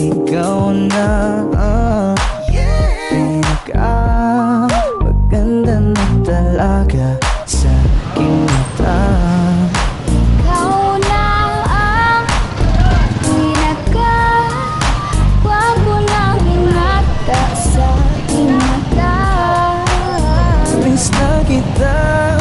ikaw na pinakamaganda na talaga sa aking mata. Ikaw na ang pinaka-gwapo na binata sa aking mata. Miss na kita,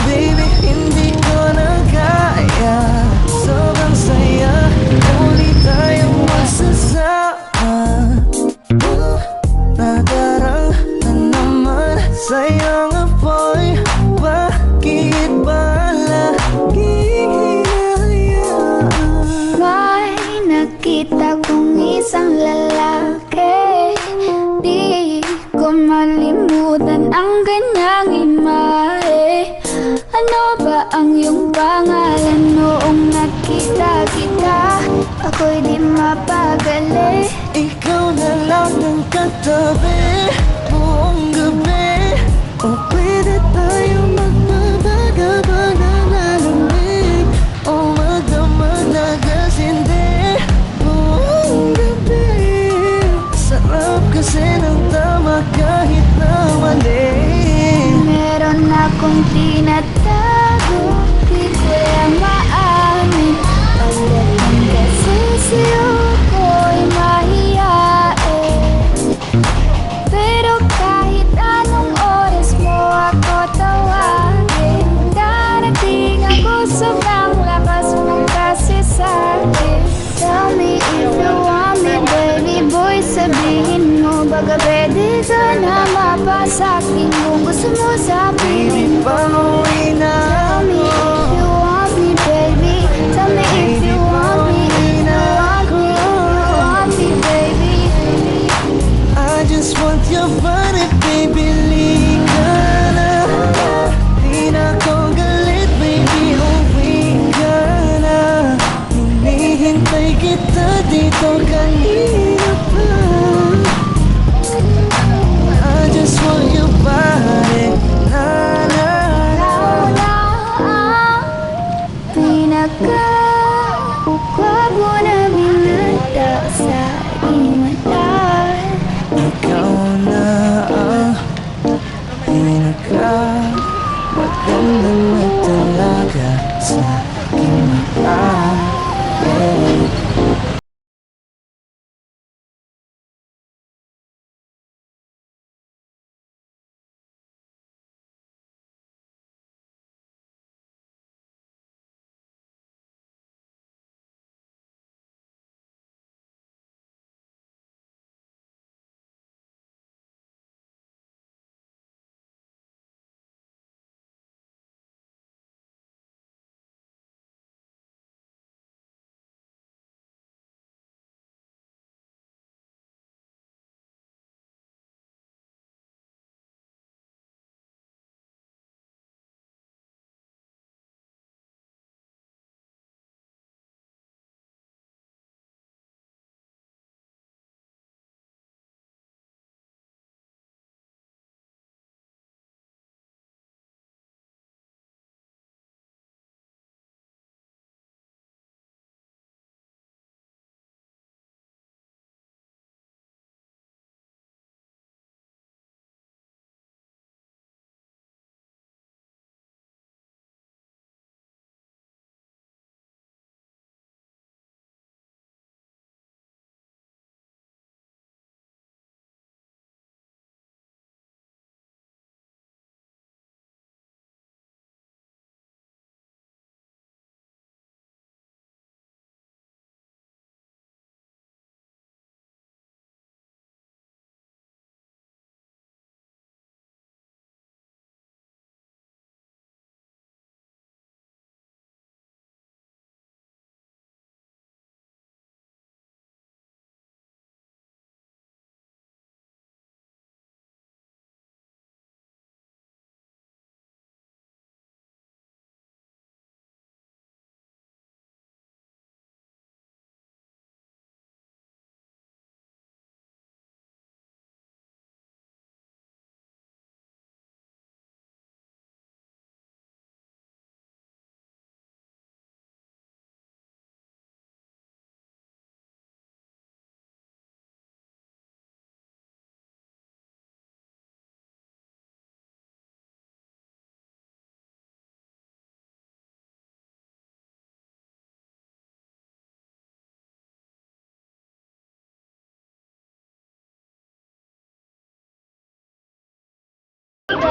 baby, hindi ko na kaya. Sobrang saya, muli tayong magsasama. Nadarang na naman sa'yo nga boy, bakit ba laging hinahayaan? May nakita kong isang lalaki, di ko malimutan ang kanyang imahe. Ano ba ang iyong pangalan? Noong nakita kita, ako'y di mapagali. Ikaw na lang ang katabi buong gabi. O pwede tayo magbabaga-baga na lamig, o magdamag na gasindi buong gabi. Sarap kasi ng tama kahit na mali. Meron akong tinatago, di ko lang maamin. Pagdating kasi sa'yo ko'y mahiyain. Pero kahit anong oras mo ako tawagin, darating ako, sobrang lakas mo kasi sa'kin. Tell me if you want me, baby boy, sabihin mo. Baga pwede ka na mapasakin kung gusto mo sabihin. Baby, pauwi na Tell me if ako. you want me, baby. Tell me if you want me, if you want me, if you want me, baby. I just want your body, baby, lika na. Di na ako galit, baby, uwi ka na. Hinihintay kita dito kanina pa. I just want your body, na na na. Ikaw na ang pinaka-gwapo na binata sa aking mata. Ikaw na ang pinaka maganda na talaga sa aking mata.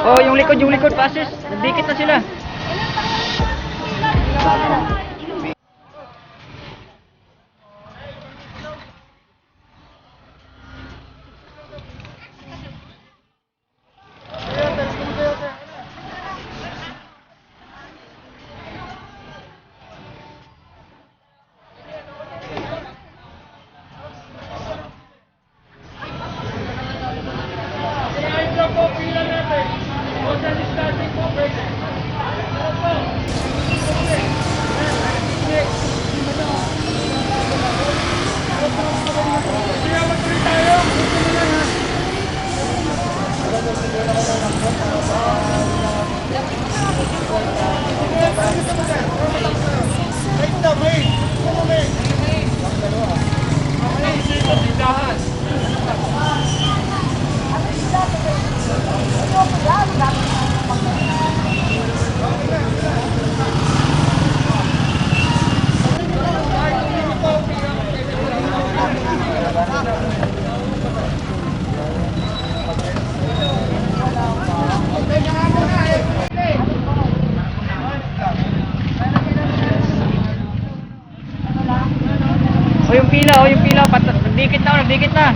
Oh, yung likod passes. Nagdikit na sila. Oh, yung pila, nagdikit na.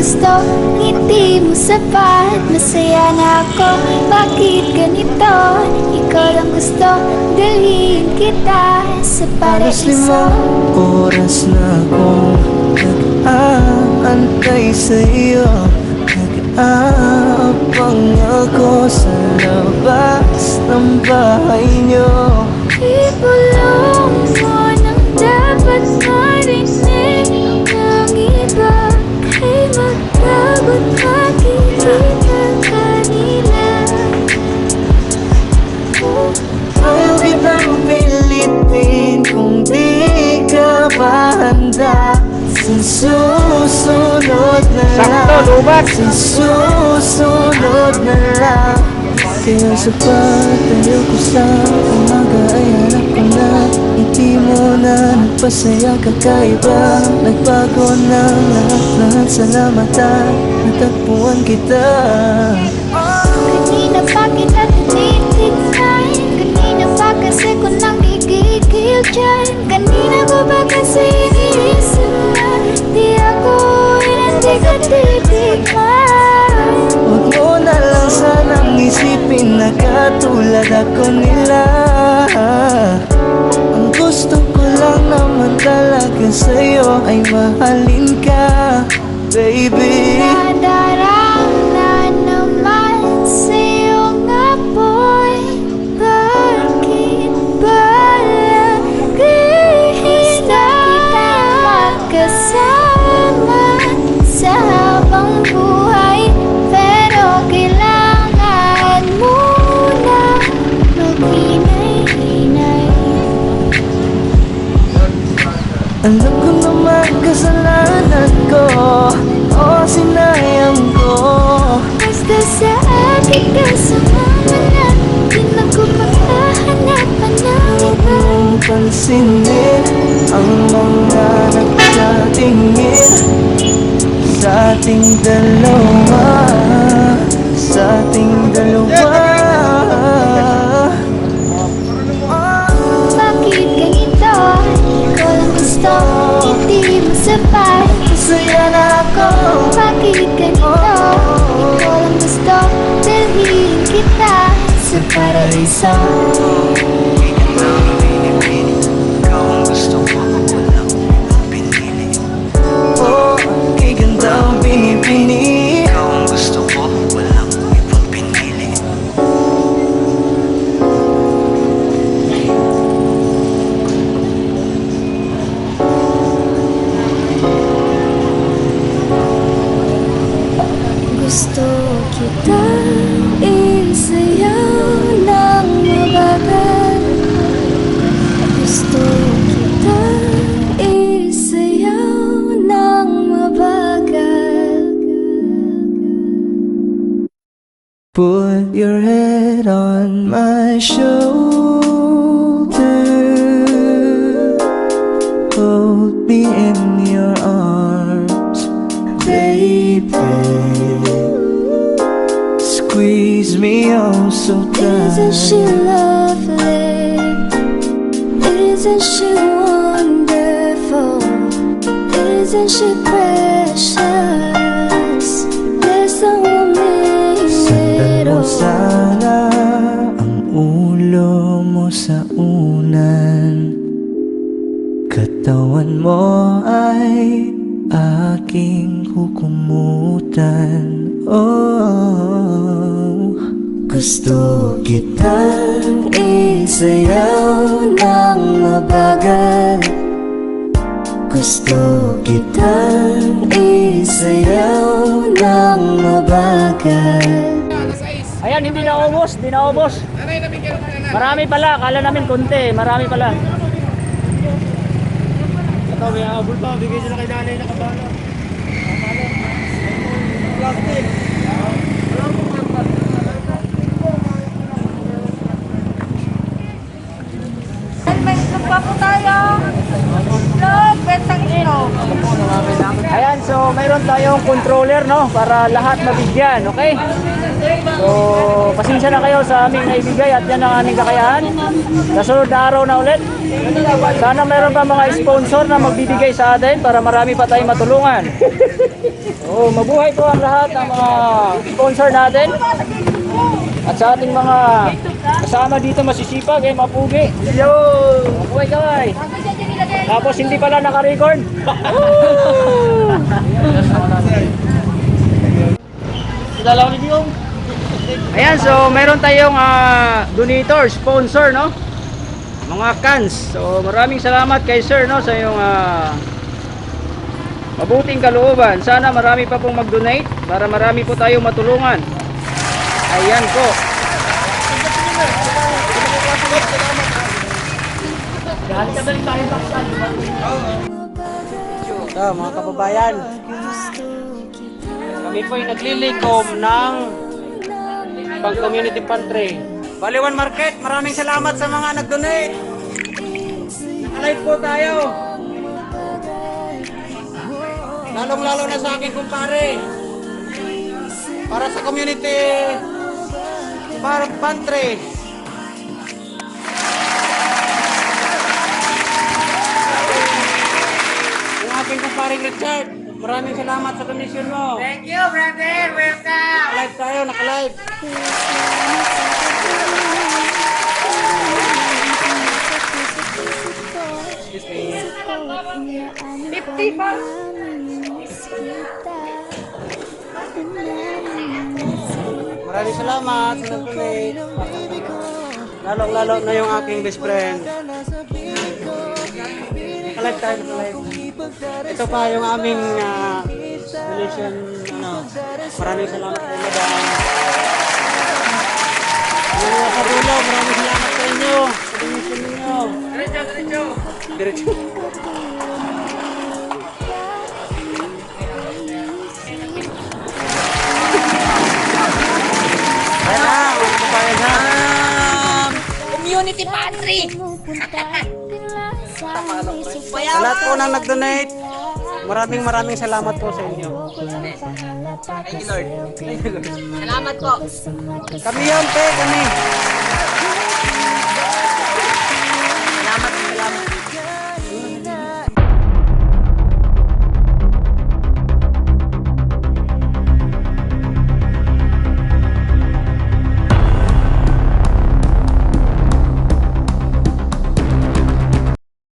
gusto, ngiti mo sapat. Masaya na ako, bakit ganito? Ikaw lang gusto, dalhin kita sa Halos paraiso. 5 oras na akong nag-aantay sa'yo, nag-aabangan ako sa labas ng bahay nyo. Ibulong mo nang dapat marinig ng iba. Ay magbagot makikita kanila. Ayaw kitang pilitin kung di ka pa handa. Sa susunod na lang, Sakto, lubat. sa susunod na lang. Kaya sa pagtayo ko sa umaga ay hanap ko na ngiti mo na nagpasaya kakaiba. Nagbago ng lahat, salamat at natagpuan kita. Kanina pa kita tinitignan, kanina pa kasi ko nang gigigil dyan. Kanina ko ba kasi iniisip na di ako hindi ka titigman. Huwag mo na lang sanang isipin na katulad ako nila. Ang gusto ko lang naman talaga sa'yo ay mahalin ka, baby. Nadarama naman sa'yo nga boy. Bakit ba lagi kita magkasama sa habang buhay? Pero kailangan mo na maghinay-hinay. Alam ko naman kasalanan ko, o sinayang ko. Basta sa akin kasama na, di na ko magkahanapan ng iba. Huwag pansinin ang mga nagtatingin sa ating dalawa, sa ating dalawa. Bakit ganito? Ikaw lang gusto, hindi mo sapat. Masaya na ako. Bakit ganito? Ikaw lang gusto, dalhin kita sa paraiso. Oh, kay ganda ang pinipili. Ikaw ang gusto ko, walang ibang pinili. Gusto kita isayaw ng mabagal. Gusto kita isayaw ng mabagal. Put your head on my shoulder, hold me in your arms, baby. Squeeze me oh so Isn't she tight. lovely? Isn't she wonderful? Isn't she precious? There's a woman Sandan mo little. sana ang ulo mo sa unan. Katawan mo ay aking hukumutan. Oh, gusto kitang isayaw ng mabagal. Gusto kitang isayaw ng mabagal. Ayan, hindi na ubos, hindi na ubos. Marami pala, kala namin konti, marami pala. Ito, may abol pa, bigay sila kay nanay na kabala. Plastic. May pa po tayo. Vlog, betang ino. Ayan, so mayroon tayong controller, no, para lahat mabigyan, okay? So, pasensya na kayo sa aming naibigay at yan ang aming kakayahan. Nasunod na araw na ulit. Sana mayroon pa mga sponsor na magbibigay sa atin para marami pa tayong matulungan. So, mabuhay po ang lahat ng mga sponsor natin. At sa ating mga kasama dito masisipag, mapugi. Yo! Mabuhay kaway! Tapos hindi pala naka-record. Kilala ko ni Diyong. Ayan, so mayroon tayong donator, sponsor, no? Mga cans. So maraming salamat kay sir, no, sa iyong mabuting kalooban. Sana marami pa pong mag-donate para marami po tayong matulungan. Ayan po. So, mga kababayan, kami po ay naglilikom ng pang community pantry. Baliwan Market, maraming salamat sa mga nag-donate. Naka-live po tayo. Lalong-lalo na sa akin kumpare. Para sa community pantry. Yung aking kumparing Richard, maraming salamat sa donation mo. Thank you, brother. Welcome. Naka-live tayo, naka-live. Maraming salamat sa nag-donate. Lalo-lalo na yung aking best friend. Naka-live tayo, naka-live. Ito pa yung aming donation. Maraming salamat po, madam. Mga sa dulo, maraming salamat sa inyo. Sa donation ninyo. Diretso. Ayan na, mga kababayan na. Community pantry. Sa lahat po na nag-donate, maraming salamat po sa inyo. Thank you, Lord. Salamat po. Kami yun, te, kami.